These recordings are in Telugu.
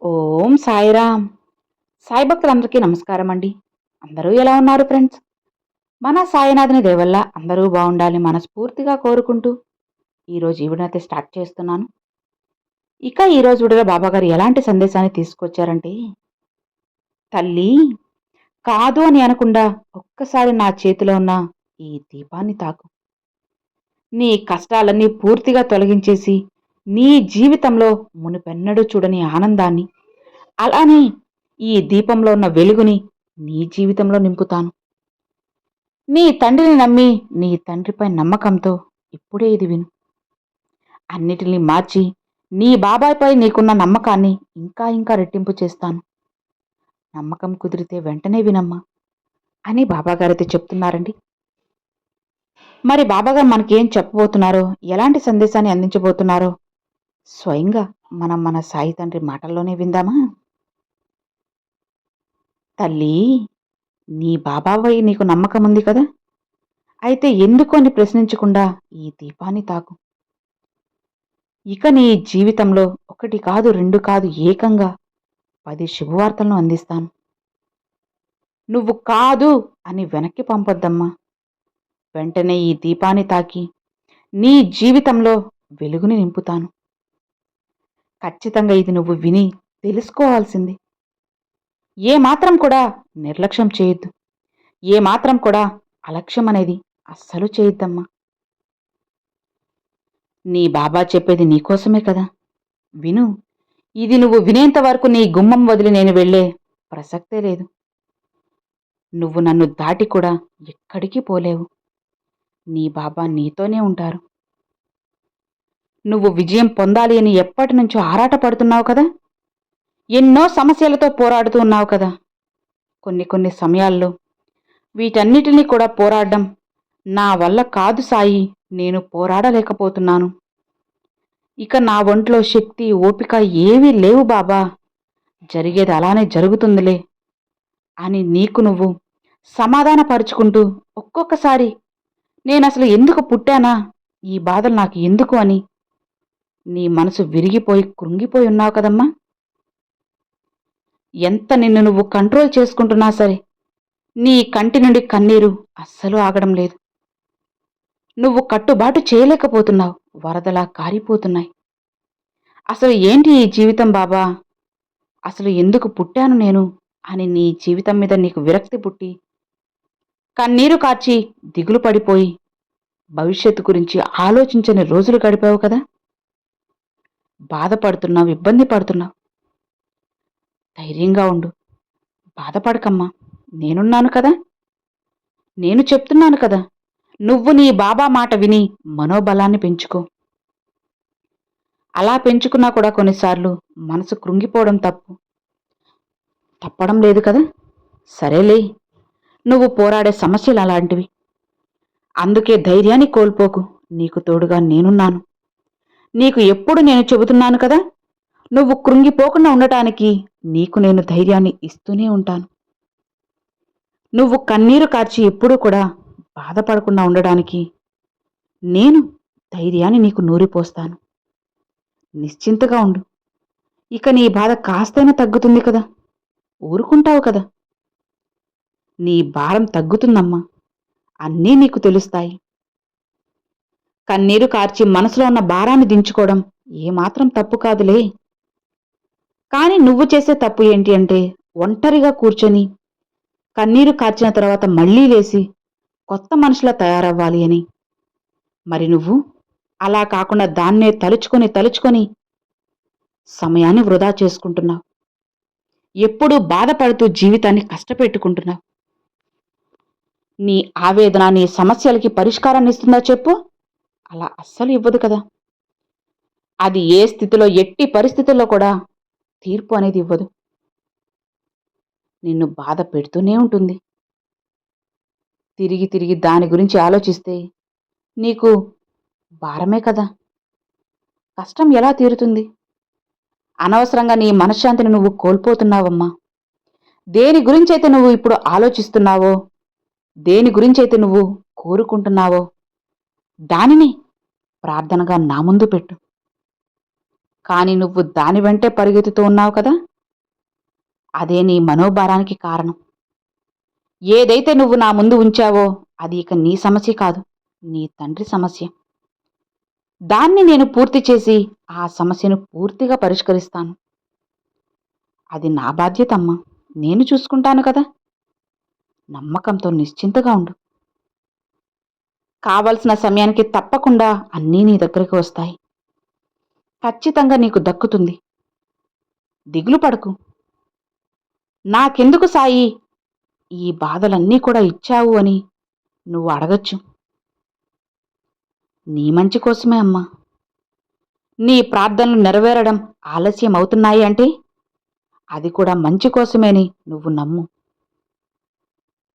ఓం సాయిరామ్. సాయి భక్తులందరికీ నమస్కారం అండి. అందరూ ఎలా ఉన్నారు ఫ్రెండ్స్? మన సాయినాథుని దయ వల్ల అందరూ బాగుండాలని మనస్ఫూర్తిగా కోరుకుంటూ ఈరోజు ఈ వీడియోనైతే స్టార్ట్ చేస్తున్నాను. ఇక ఈరోజు వీడియోలో బాబాగారు ఎలాంటి సందేశాన్ని తీసుకొచ్చారంటే, తల్లి కాదు అని అనకుండా ఒక్కసారి నా చేతిలో ఉన్న ఈ దీపాన్ని తాకు. నీ కష్టాలన్నీ పూర్తిగా తొలగించేసి నీ జీవితంలో మునుపెన్నడూ చూడని ఆనందాన్ని, అలానే ఈ దీపంలో ఉన్న వెలుగుని నీ జీవితంలో నింపుతాను. నీ తండ్రిని నమ్మి నీ తండ్రిపై నమ్మకంతో ఇప్పుడే ఇది విను. అన్నిటినీ మార్చి నీ బాబాయ్పై నీకున్న నమ్మకాన్ని ఇంకా ఇంకా రెట్టింపు చేస్తాను. నమ్మకం కుదిరితే వెంటనే వినమ్మా అని బాబాగారైతే చెప్తున్నారండి. మరి బాబాగారు మనకేం చెప్పబోతున్నారో, ఎలాంటి సందేశాన్ని అందించబోతున్నారో స్వయంగా మనం మన సాయి తండ్రి మాటల్లోనే విందామా? తల్లి, నీ బాబాపై నీకు నమ్మకం ఉంది కదా, అయితే ఎందుకు అని ప్రశ్నించకుండా ఈ దీపాన్ని తాకు. ఇక నీ జీవితంలో ఒకటి కాదు, రెండు కాదు, ఏకంగా 10 శుభవార్తలను అందిస్తాను. నువ్వు కాదు అని వెనక్కి పంపొద్దమ్మా. వెంటనే ఈ దీపాన్ని తాకి నీ జీవితంలో వెలుగుని నింపుతాను. ఖచ్చితంగా ఇది నువ్వు విని తెలుసుకోవాల్సింది. ఏమాత్రం కూడా నిర్లక్ష్యం చేయొద్దు. ఏమాత్రం కూడా అలక్ష్యం అనేది అస్సలు చేయొద్దమ్మా. నీ బాబా చెప్పేది నీకోసమే కదా, విను. ఇది నువ్వు వినేంత వరకు నీ గుమ్మం వదిలి నేను వెళ్ళే ప్రసక్తే లేదు. నువ్వు నన్ను దాటి కూడా ఎక్కడికి పోలేవు. నీ బాబా నీతోనే ఉంటారు. నువ్వు విజయం పొందాలి అని ఎప్పటి నుంచో ఆరాటపడుతున్నావు కదా, ఎన్నో సమస్యలతో పోరాడుతూ ఉన్నావు కదా. కొన్ని సమయాల్లో వీటన్నిటినీ కూడా పోరాడడం నా వల్ల కాదు సాయి, నేను పోరాడలేకపోతున్నాను. ఇక నా ఒంట్లో శక్తి, ఓపిక ఏవీ లేవు బాబా, జరిగేది అలానే జరుగుతుందిలే అని నీకు నువ్వు సమాధానపరుచుకుంటూ ఒక్కొక్కసారి నేనసలు ఎందుకు పుట్టానా, ఈ బాధలు నాకు ఎందుకు అని నీ మనసు విరిగిపోయి కృంగిపోయి ఉన్నావు కదమ్మా. ఎంత నిన్ను నువ్వు కంట్రోల్ చేసుకుంటున్నా సరే నీ కంటి నుండి కన్నీరు అస్సలు ఆగడం లేదు. నువ్వు కట్టుబాటు చేయలేకపోతున్నావు, వరదలా కారిపోతున్నాయి. అసలు ఏంటి ఈ జీవితం బాబా, అసలు ఎందుకు పుట్టాను నేను అని నీ జీవితం మీద నీకు విరక్తి పుట్టి కన్నీరు కార్చి దిగులు పడిపోయి భవిష్యత్తు గురించి ఆలోచించని రోజులు గడిపావు కదా. బాధపడుతున్నావు, ఇబ్బంది పడుతున్నావు. ధైర్యంగా ఉండు, బాధపడకమ్మా. నేనున్నాను కదా, నేను చెప్తున్నాను కదా. నువ్వు నీ బాబా మాట విని మనోబలాన్ని పెంచుకో. అలా పెంచుకున్నా కూడా కొన్నిసార్లు మనసు కృంగిపోవడం తప్పడం లేదు కదా. సరేలే, నువ్వు పోరాడే సమస్యలు అలాంటివి. అందుకే ధైర్యాన్ని కోల్పోకు, నీకు తోడుగా నేనున్నాను. నీకు ఎప్పుడు నేను చెబుతున్నాను కదా, నువ్వు కృంగిపోకుండా ఉండటానికి నీకు నేను ధైర్యాన్ని ఇస్తూనే ఉంటాను. నువ్వు కన్నీరు కార్చి ఎప్పుడూ కూడా బాధపడకుండా ఉండడానికి నేను ధైర్యాన్ని నీకు నూరిపోస్తాను. నిశ్చింతగా ఉండు. ఇక నీ బాధ కాస్తైనా తగ్గుతుంది కదా, ఊరుకుంటావు కదా. నీ భారం తగ్గుతుందమ్మా, అన్నీ నీకు తెలుస్తాయి. కన్నీరు కార్చి మనసులో ఉన్న భారాన్ని దించుకోవడం ఏమాత్రం తప్పు కాదులే. కానీ నువ్వు చేసే తప్పు ఏంటి అంటే, ఒంటరిగా కూర్చొని కన్నీరు కార్చిన తర్వాత మళ్లీ లేసి కొత్త మనిషిలా తయారవ్వాలి అని. మరి నువ్వు అలా కాకుండా దాన్నే తలుచుకొని సమయాన్ని వృధా చేసుకుంటున్నావు. ఎప్పుడూ బాధపడుతూ జీవితాన్ని కష్టపెట్టుకుంటున్నావు. నీ ఆవేదన నీ సమస్యలకి పరిష్కారాన్ని ఇస్తుందా చెప్పు? అలా అస్సలు ఇవ్వదు కదా. అది ఏ స్థితిలో, ఎట్టి పరిస్థితుల్లో కూడా తీర్పు అనేది ఇవ్వదు. నిన్ను బాధ పెడుతూనే ఉంటుంది. తిరిగి తిరిగి దాని గురించి ఆలోచిస్తే నీకు భారమే కదా. కష్టం ఎలా తీరుతుంది? అనవసరంగా నీ మనశ్శాంతిని నువ్వు కోల్పోతున్నావమ్మా. దేని గురించైతే నువ్వు ఇప్పుడు ఆలోచిస్తున్నావో, దేని గురించైతే నువ్వు కోరుకుంటున్నావో దానిని ప్రార్థనగా నా ముందు పెట్టు. కానీ నువ్వు దాని వెంటే పరిగెత్తుతూ ఉన్నావు కదా, అదే నీ మనోభారానికి కారణం. ఏదైతే నువ్వు నా ముందు ఉంచావో అది ఇక నీ సమస్య కాదు, నీ తండ్రి సమస్య. దాన్ని నేను పూర్తి చేసి ఆ సమస్యను పూర్తిగా పరిష్కరిస్తాను. అది నా బాధ్యతమ్మా. నేను చూసుకుంటాను కదా. నమ్మకంతో నిశ్చింతగా ఉండు. కావలసిన సమయానికి తప్పకుండా అన్నీ నీ దగ్గరికి వస్తాయి. ఖచ్చితంగా నీకు దక్కుతుంది. దిగులు పడకు. నాకెందుకు సాయి ఈ బాధలన్నీ కూడా ఇచ్చావు అని నువ్వు అడగచ్చు. నీ మంచి కోసమే అమ్మా. నీ ప్రార్థనలు నెరవేరడం ఆలస్యం అవుతున్నాయి అంటే అది కూడా మంచి కోసమేని నువ్వు నమ్ము.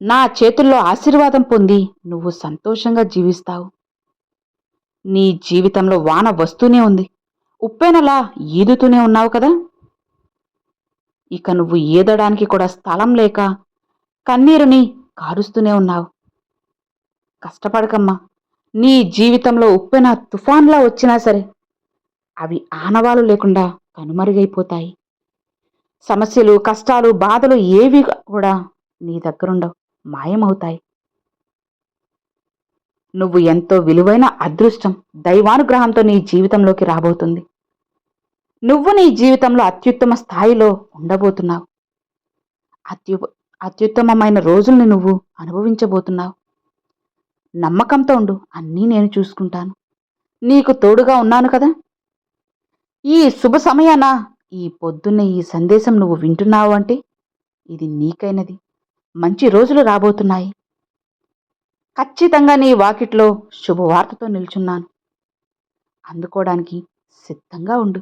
నా చేతుల్లో ఆశీర్వాదం పొంది నువ్వు సంతోషంగా జీవిస్తావు. నీ జీవితంలో వాన వస్తూనే ఉంది, ఉప్పెనలా ఈదుతూనే ఉన్నావు కదా. ఇక నువ్వు ఈదడానికి కూడా స్థలం లేక కన్నీరుని కారుస్తూనే ఉన్నావు. కష్టపడకమ్మా. నీ జీవితంలో ఉప్పెన తుఫాన్లా వచ్చినా సరే అవి ఆనవాలు లేకుండా కనుమరుగైపోతాయి. సమస్యలు, కష్టాలు, బాధలు ఏవి కూడా నీ దగ్గరుండవు, మాయమవుతాయి. నువ్వు ఎంతో విలువైన అదృష్టం, దైవానుగ్రహంతో నీ జీవితంలోకి రాబోతుంది. నువ్వు నీ జీవితంలో అత్యుత్తమ స్థాయిలో ఉండబోతున్నావు. అత్యుత్తమమైన రోజుల్ని నువ్వు అనుభవించబోతున్నావు. నమ్మకంతో ఉండు. అన్నీ నేను చూసుకుంటాను. నీకు తోడుగా ఉన్నాను కదా. ఈ శుభ సమయాన ఈ పొద్దున్నే ఈ సందేశం నువ్వు వింటున్నావు అంటే ఇది నీకైనది. మంచి రోజులు రాబోతున్నాయి. ఖచ్చితంగా నీ వాకిట్లో శుభవార్తతో నిల్చున్నాను. అందుకోవడానికి సిద్ధంగా ఉండు.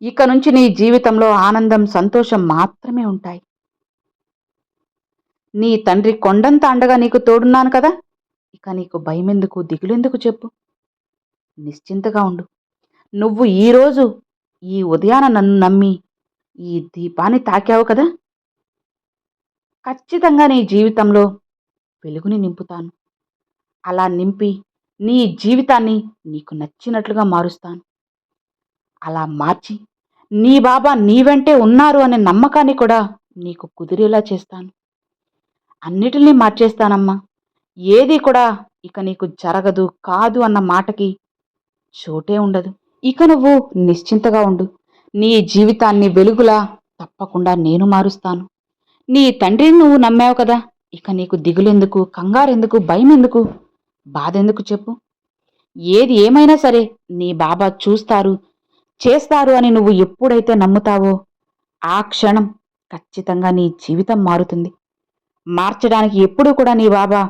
ఇక నుంచి నీ జీవితంలో ఆనందం, సంతోషం మాత్రమే ఉంటాయి. నీ తండ్రి కొండంత అండగా నీకు తోడున్నాను కదా. ఇక నీకు భయమెందుకు, దిగులెందుకు చెప్పు. నిశ్చింతగా ఉండు. నువ్వు ఈరోజు ఈ ఉదయాన నన్ను నమ్మి ఈ దీపాన్ని తాకావు కదా. ఖచ్చితంగా నీ జీవితంలో వెలుగుని నింపుతాను. అలా నింపి నీ జీవితాన్ని నీకు నచ్చినట్లుగా మారుస్తాను. అలా మార్చి నీ బాబా నీ వెంటే ఉన్నారు అనే నమ్మకాన్ని కూడా నీకు కుదిరేలా చేస్తాను. అన్నిటినీ మార్చేస్తానమ్మా. ఏది కూడా ఇక నీకు జరగదు, కాదు అన్న మాటకి చోటే ఉండదు. ఇక నువ్వు నిశ్చింతగా ఉండు. నీ జీవితాన్ని వెలుగులా తప్పకుండా నేను మారుస్తాను. నీ తండ్రిని నువ్వు నమ్మావు కదా. ఇక నీకు దిగులెందుకు, కంగారెందుకు, భయమెందుకు, బాధెందుకు చెప్పు. ఏది ఏమైనా సరే నీ బాబా చూస్తారు, చేస్తారు అని నువ్వు ఎప్పుడైతే నమ్ముతావో ఆ క్షణం ఖచ్చితంగా నీ జీవితం మారుతుంది. మార్చడానికి ఎప్పుడూ కూడా నీ బాబా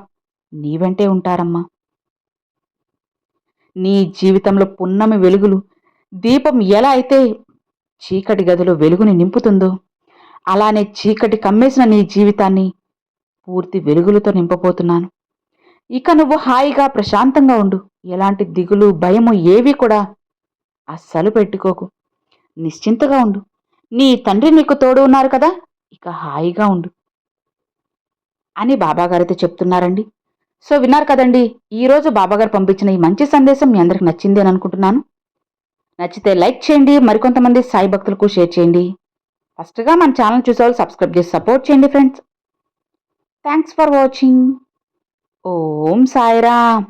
నీ వెంటే ఉంటారమ్మా. నీ జీవితంలో పున్నమి వెలుగులు, దీపం ఎలా అయితే చీకటి గదిలో వెలుగుని నింపుతుందో అలానే చీకటి కమ్మేసిన నీ జీవితాన్ని పూర్తి వెలుగులతో నింపబోతున్నాను. ఇక నువ్వు హాయిగా ప్రశాంతంగా ఉండు. ఎలాంటి దిగులు, భయము ఏవి కూడా అస్సలు పెట్టుకోకు. నిశ్చింతగా ఉండు. నీ తండ్రి నీకు తోడు ఉన్నారు కదా. ఇక హాయిగా ఉండు అని బాబాగారైతే చెప్తున్నారండి. సో విన్నారు కదండి. ఈరోజు బాబాగారు పంపించిన ఈ మంచి సందేశం మీ అందరికి నచ్చింది అని అనుకుంటున్నాను. నచ్చితే లైక్ చేయండి, మరికొంతమంది సాయి భక్తులకు షేర్ చేయండి. ఫస్ట్గా మన ఛానల్ చూసేవాళ్ళు సబ్స్క్రైబ్ చేసి సపోర్ట్ చేయండి friends. Thanks for watching. Om Sairam.